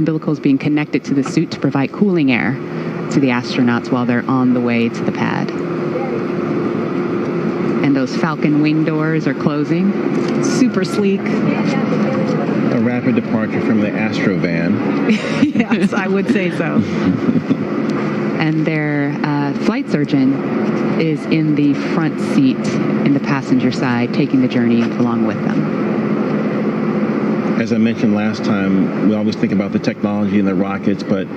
umbilicals being connected to the suit to provide cooling air to the astronauts while they're on the way to the pad. And those Falcon wing doors are closing. Super sleek. A rapid departure from the Astrovan. Yes, I would say so. And their flight surgeon is in the front seat in the passenger side, taking the journey along with them. As I mentioned last time, we always think about the technology and the rockets, but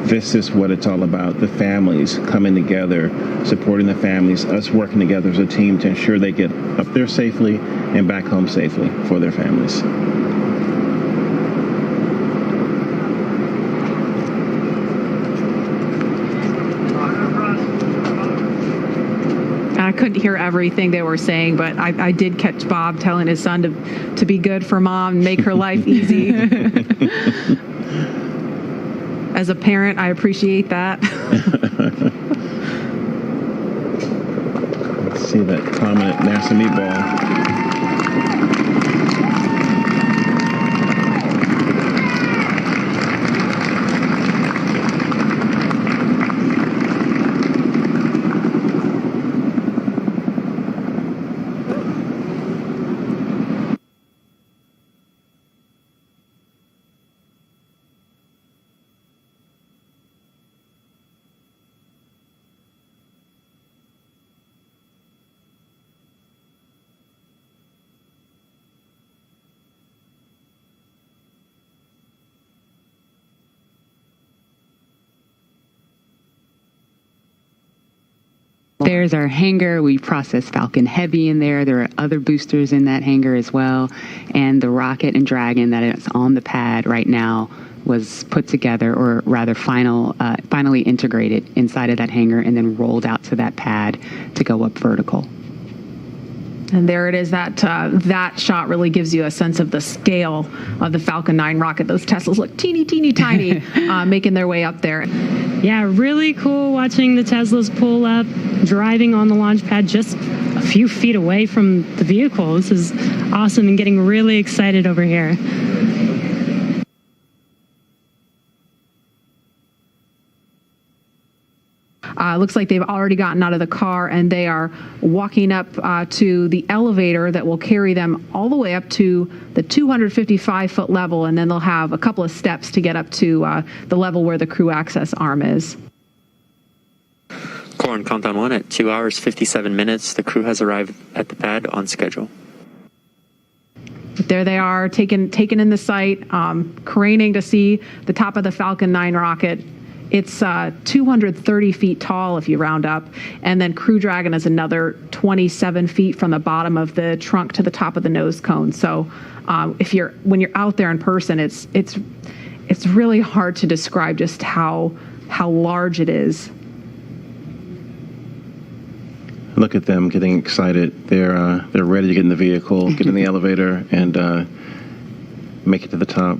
this is what it's all about. The families coming together, supporting the families, us working together as a team to ensure they get up there safely and back home safely for their families. I couldn't hear everything they were saying, but I did catch Bob telling his son to be good for mom and make her life easy. As a parent, I appreciate that. Let's see that prominent NASA meatball. There's our hangar. We process Falcon Heavy in there. There are other boosters in that hangar as well. And the rocket and Dragon that is on the pad right now was put together, or rather finally integrated inside of that hangar and then rolled out to that pad to go up vertical. And there it is. That shot really gives you a sense of the scale of the Falcon 9 rocket. Those Teslas look teeny, teeny, tiny, making their way up there. Yeah, really cool watching the Teslas pull up, driving on the launch pad just a few feet away from the vehicle. This is awesome and getting really excited over here. Looks like they've already gotten out of the car and they are walking up to the elevator that will carry them all the way up to the 255-foot level, and then they'll have a couple of steps to get up to the level where the crew access arm is. Core on countdown 1 at 2 hours 57 minutes. The crew has arrived at the pad on schedule. But there they are, taken in the sight, craning to see the top of the Falcon 9 rocket. It's 230 feet tall if you round up, and then Crew Dragon is another 27 feet from the bottom of the trunk to the top of the nose cone. So when you're out there in person, it's really hard to describe just how large it is. Look at them getting excited. They're ready to get in the vehicle, get in the elevator, and make it to the top.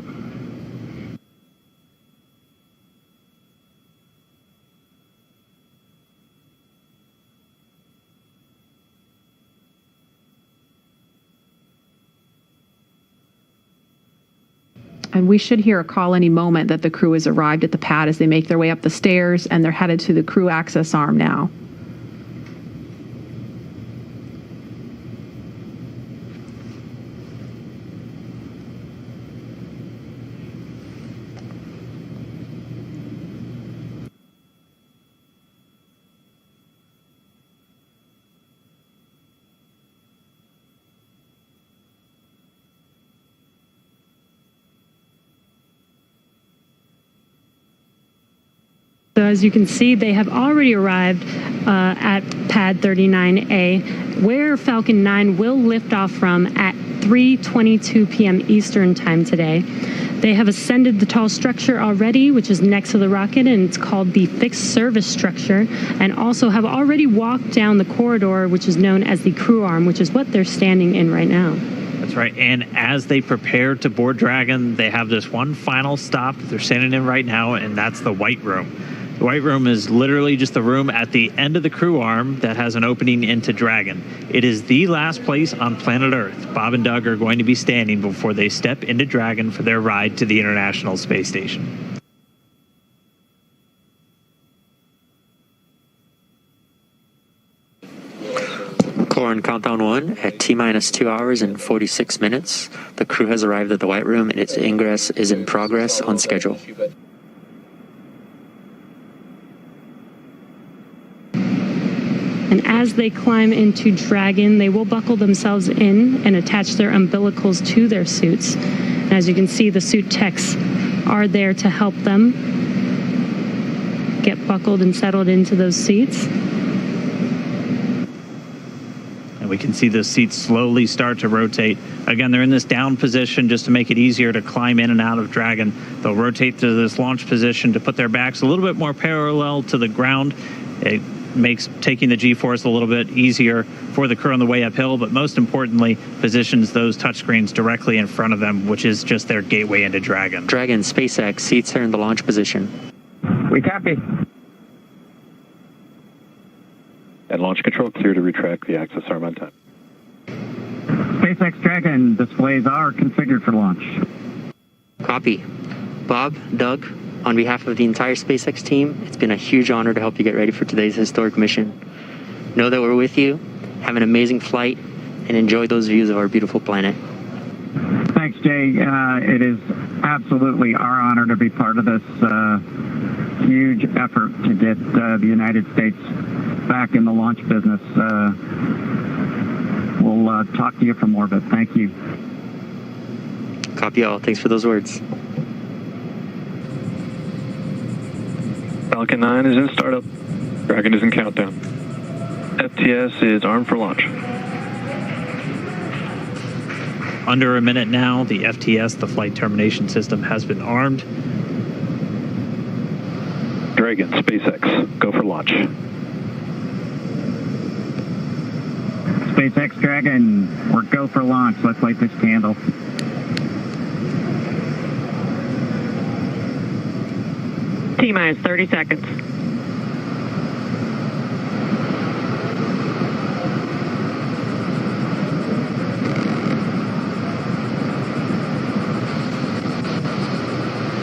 And we should hear a call any moment that the crew has arrived at the pad as they make their way up the stairs, and they're headed to the crew access arm now. So as you can see, they have already arrived at pad 39A, where Falcon 9 will lift off from at 3:22 p.m. Eastern time today. They have ascended the tall structure already, which is next to the rocket, and it's called the fixed service structure, and also have already walked down the corridor, which is known as the crew arm, which is what they're standing in right now. That's right. And as they prepare to board Dragon, they have this one final stop that they're standing in right now, and that's the white room. The white room is literally just the room at the end of the crew arm that has an opening into Dragon. It is the last place on planet Earth Bob and Doug are going to be standing before they step into Dragon for their ride to the International Space Station. Core on countdown 1 at T-minus 2 hours and 46 minutes. The crew has arrived at the white room and its ingress is in progress on schedule. And as they climb into Dragon, they will buckle themselves in and attach their umbilicals to their suits. And as you can see, the suit techs are there to help them get buckled and settled into those seats. And we can see the seats slowly start to rotate. Again, they're in this down position just to make it easier to climb in and out of Dragon. They'll rotate to this launch position to put their backs a little bit more parallel to the ground. It makes taking the G-force a little bit easier for the crew on the way uphill, but most importantly, positions those touchscreens directly in front of them, which is just their gateway into Dragon. Dragon, SpaceX, seats are in the launch position. We copy. At launch control, clear to retract the access arm on time. SpaceX Dragon displays are configured for launch. Copy. Bob, Doug, on behalf of the entire SpaceX team, it's been a huge honor to help you get ready for today's historic mission. Know that we're with you, have an amazing flight, and enjoy those views of our beautiful planet. Thanks, Jay. It is absolutely our honor to be part of this huge effort to get the United States back in the launch business. We'll talk to you for more, but thank you. Copy all. Thanks for those words. Falcon 9 is in startup. Dragon is in countdown. FTS is armed for launch. Under a minute now, the FTS, the flight termination system, has been armed. Dragon, SpaceX, go for launch. SpaceX Dragon, we're go for launch. Let's light this candle. T-minus 30 seconds.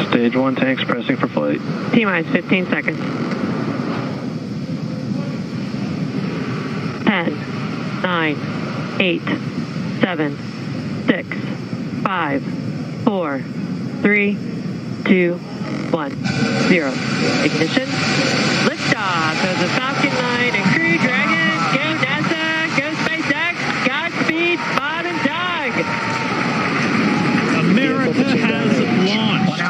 Stage 1 tanks pressing for flight. T-minus 15 seconds. 10, 9, 8, 7, 6, 5, 4, 3, 2, 1, 0. Ignition. Liftoff of the Falcon 9 and Crew Dragon. Go NASA. Go SpaceX. Godspeed, Bob and Doug. America has launched.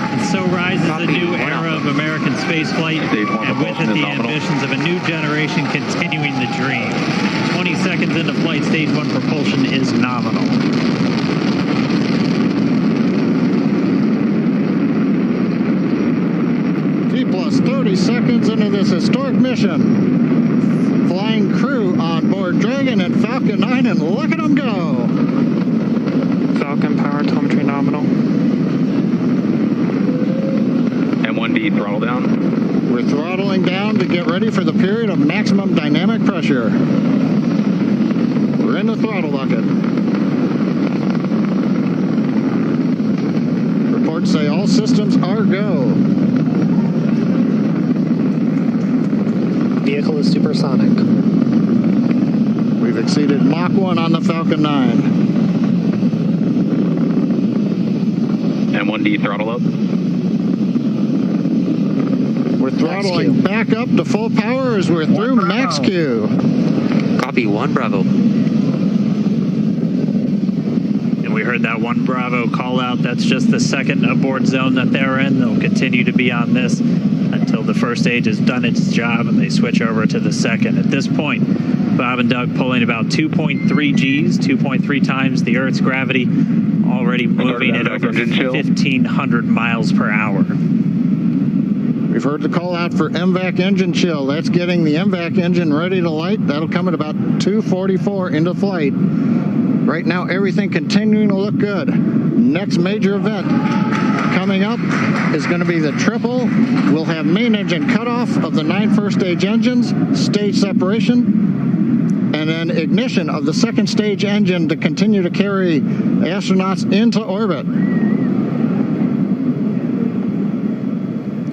And so rises a new era of American spaceflight, and with it the ambitions of a new generation continuing the dream. 20 seconds into flight, stage 1 propulsion is nominal. Plus 30 seconds into this historic mission. Flying crew on board Dragon and Falcon 9, and look at them go. Falcon power telemetry nominal. M1D throttle down. We're throttling down to get ready for the period of maximum dynamic pressure. We're in the throttle bucket. Reports say all systems are go. Vehicle is supersonic. We've exceeded Mach 1 on the Falcon 9. M1D throttle up. We're throttling back up to full power as we're through max Q. Copy, 1 Bravo. And we heard that 1 Bravo call out. That's just the second abort zone that they're in. They'll continue to be on this until the first stage has done its job and they switch over to the second. At this point, Bob and Doug pulling about 2.3 Gs, 2.3 times the Earth's gravity, already moving at over 1,500 miles per hour. We've heard the call out for MVAC engine chill. That's getting the MVAC engine ready to light. That'll come at about 2:44 into flight. Right now, everything continuing to look good. Next major event coming up is going to be the triple. We'll have main engine cutoff of the 9 first stage engines, stage separation, and then ignition of the second stage engine to continue to carry astronauts into orbit.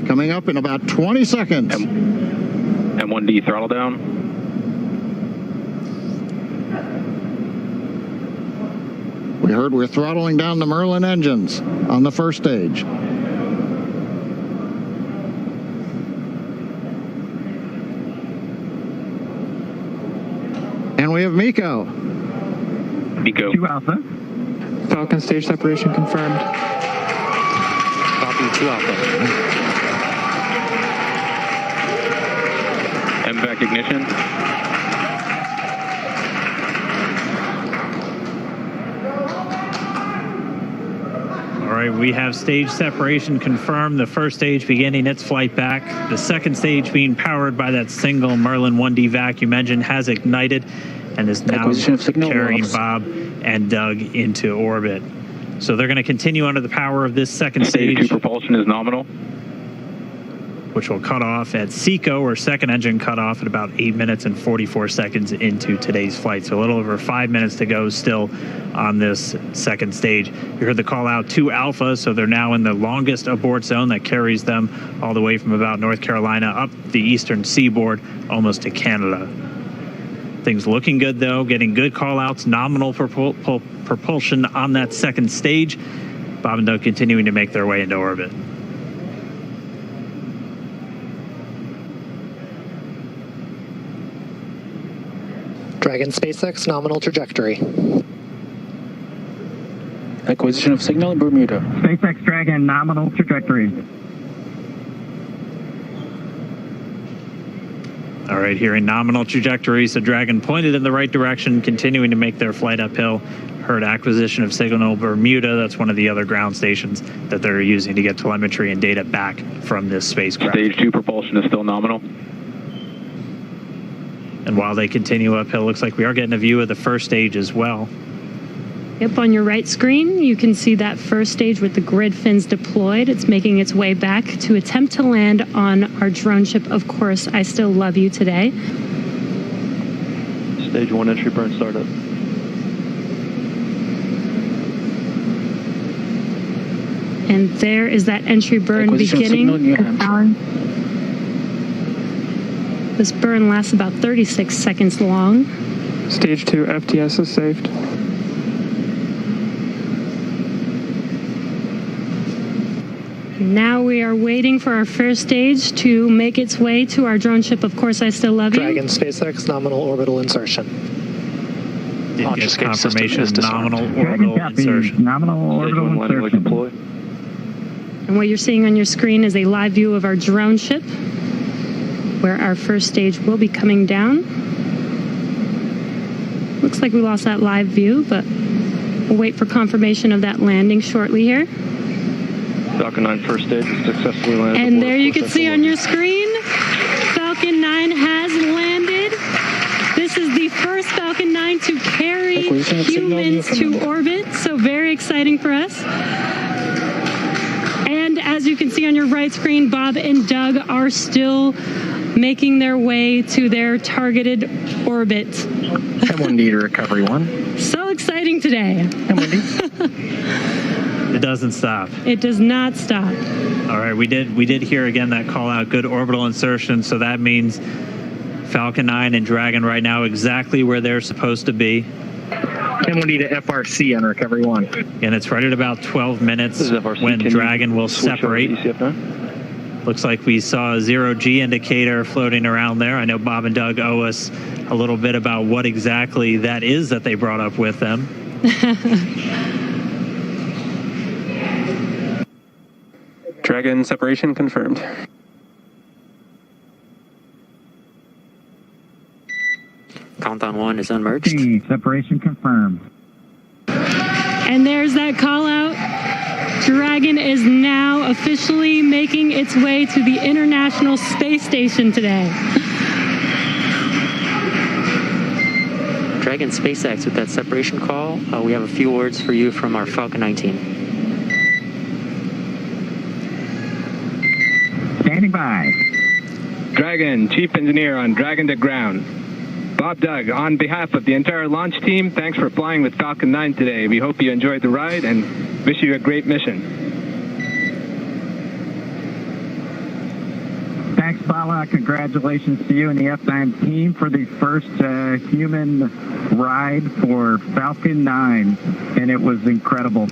Coming up in about 20 seconds. M1D throttle down. We heard we're throttling down the Merlin engines on the first stage. And we have Miko. Miko. 2 Alpha. Falcon stage separation confirmed. Copy 2 Alpha. MVAC ignition. All right, we have stage separation confirmed. The first stage beginning its flight back. The second stage being powered by that single Merlin 1D vacuum engine has ignited and is now carrying Bob and Doug into orbit. So they're going to continue under the power of this second Stage stage, 2 propulsion is nominal. which will cut off at SECO, or second engine cutoff, at about 8 minutes and 44 seconds into today's flight. So a little over 5 minutes to go still on this second stage. You heard the call out 2 Alpha, so they're now in the longest abort zone that carries them all the way from about North Carolina up the eastern seaboard, almost to Canada. Things looking good, though, getting good call outs, nominal propulsion on that second stage. Bob and Doug continuing to make their way into orbit. Dragon SpaceX nominal trajectory. Acquisition of signal in Bermuda. SpaceX Dragon nominal trajectory. All right, hearing nominal trajectory, so Dragon pointed in the right direction, continuing to make their flight uphill. Heard acquisition of signal Bermuda. That's one of the other ground stations that they're using to get telemetry and data back from this spacecraft. Stage 2 propulsion is still nominal. And while they continue uphill, looks like we are getting a view of the first stage as well. Yep, on your right screen, you can see that first stage with the grid fins deployed. It's making its way back to attempt to land on our drone ship, Of Course I Still Love You, today. Stage 1 entry burn startup. And there is that entry burn beginning. This burn lasts about 36 seconds long. Stage 2 FTS is saved. Now we are waiting for our first stage to make its way to our drone ship, Of Course I Still Love You. Dragon SpaceX nominal orbital insertion. Did get confirmation nominal orbital insertion. Nominal orbital insertion. And what you're seeing on your screen is a live view of our drone ship, where our first stage will be coming down. Looks like we lost that live view, but we'll wait for confirmation of that landing shortly here. Falcon 9 first stage successfully landed. And there you can see on your screen, Falcon 9 has landed. This is the first Falcon 9 to carry humans to orbit, so very exciting for us. And as you can see on your right screen, Bob and Doug are still making their way to their targeted orbit. M1D to recovery 1. So exciting today. It doesn't stop. It does not stop. All right, we did hear again that call out, good orbital insertion, so that means Falcon 9 and Dragon right now exactly where they're supposed to be. M1D to FRC on recovery 1. And it's right at about 12 minutes when Dragon will separate. Looks like we saw a 0G indicator floating around there. I know Bob and Doug owe us a little bit about what exactly that is that they brought up with them. Dragon separation confirmed. Countdown 1 is unmerged. Separation confirmed. And there's that call out. Dragon is now officially making its way to the International Space Station today. Dragon SpaceX with that separation call. We have a few words for you from our Falcon 9 team. standing by. Dragon, Chief Engineer on Dragon to Ground. Bob Doug, on behalf of the entire launch team, thanks for flying with Falcon 9 today. We hope you enjoyed the ride and wish you a great mission. Thanks, Bala. Congratulations to you and the F9 team for the first human ride for Falcon 9, and it was incredible.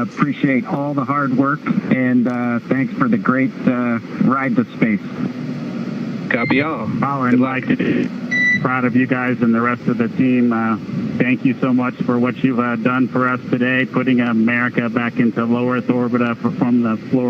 Appreciate all the hard work, and thanks for the great ride to space. Copy all. Bala and Mike, proud of you guys and the rest of the team. Thank you so much for what you've done for us today, putting America back into low Earth orbit from the floor.